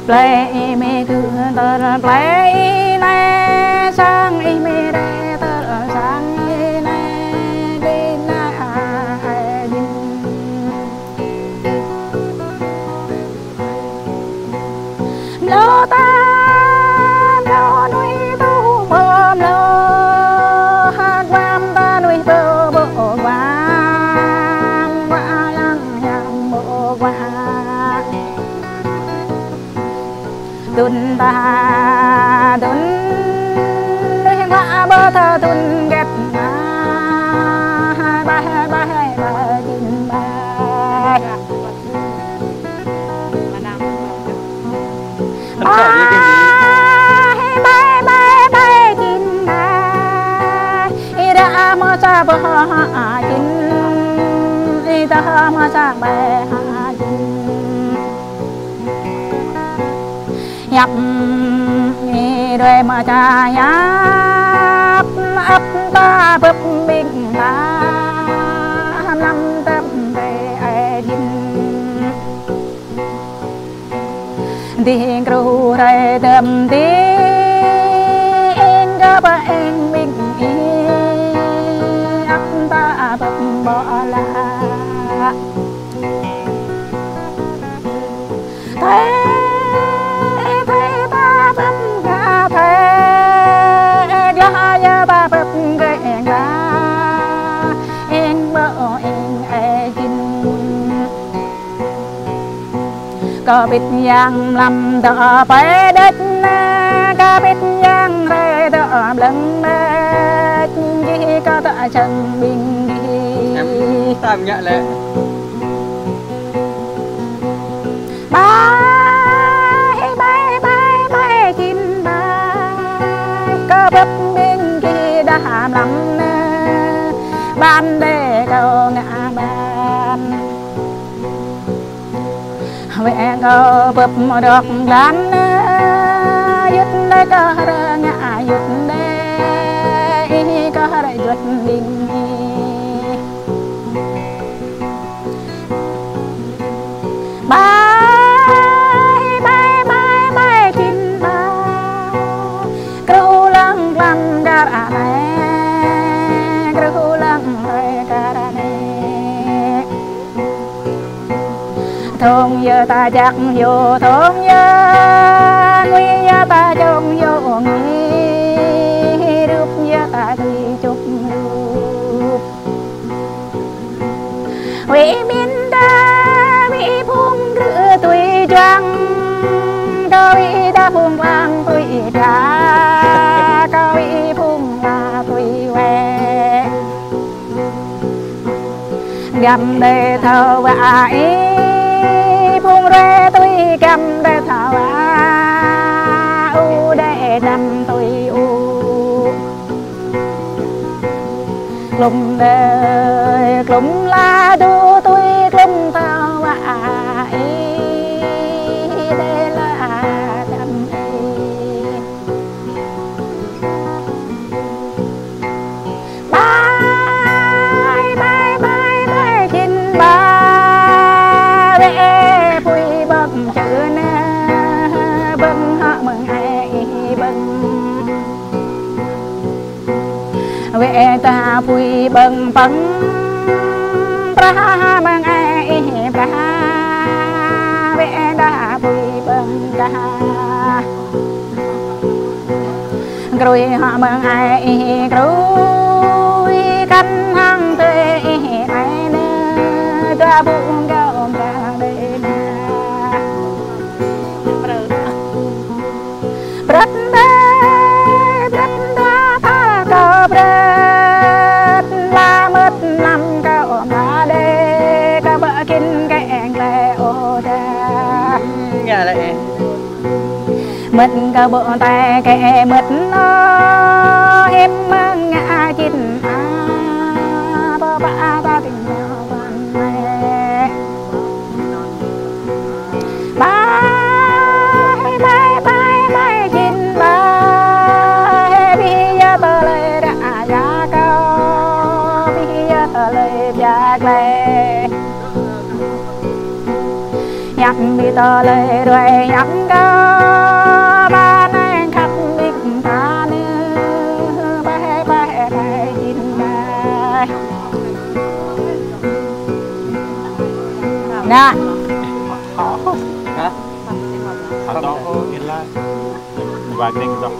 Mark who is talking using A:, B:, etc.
A: play mê cứ tờ play nè sang y mê re tờ sang y nè đi na din lo ta lo nuôi tu bom lo hát vam ta nuôi bơ bộ vang qua lăng nhang bộ qua tuần ta tuần nuôi hoa bơ thơ tuần ghét ba chín ba ba chín ba ira mo sa ba chín ita mo sa ba chín nhập đôi mà cha nhập ấp ta bấp bình ta năm tâm về ai din tiếng kêu đầy tâm tiếng cho ba em bình ấp ta bấp bỏ la thế có biết giang làm đỡ phải đất có biết giang rơi đỡ lần đất chỉ có tạ chân bình đi
B: em tạm nhận lệ
A: ba chín ba có bấp bình khi đã hàm lắm ban đề cầu ngã ban mẹ có bập được lán dứt đây có ngã dứt đây có đại dứt bình ba chín ba kêu lăng lăng cả này kêu lăng cả này thôn giờ ta chắc vô thôn giờ nguy giờ ta trông vô nguy rúp giờ ta đi chúc rúp vì miền đa vì phung rửa tuổi trăng có vì ta phung vang tuổi trà có vì phung là tuổi què gầm đề thơ vãi phung rê tôi cầm để thảo u để đâm tôi u lùng đời lùng la đu tôi lùng thảo để là đâm ba chín ba để phui bận chữ nè bận họ mừng ai bận về ta phui bận bận pra mừng ai pra về ta phui bận ca rồi họ mừng ai rồi canh hăng tê ai nè ta buông gạo ra đây bật ta cờ bật la mất năm cậu mà đây cả vợ kinh kẹn lệ ô ta
B: nhà lại
A: mất cả bộ tay kẹ mất nó em ngã chín bơ bạ ta tình nhau ban mẹ ba chín ba bây giờ tờ lệ đã giá cao bây giờ tờ lệ giá lệ nhặt đi tờ lệ rồi nhặt cơ ba nay khắp mình ta nữa bay bay bay nhìn bay nè
B: hả
C: Không đó yên lại. Vài tiếng rồi.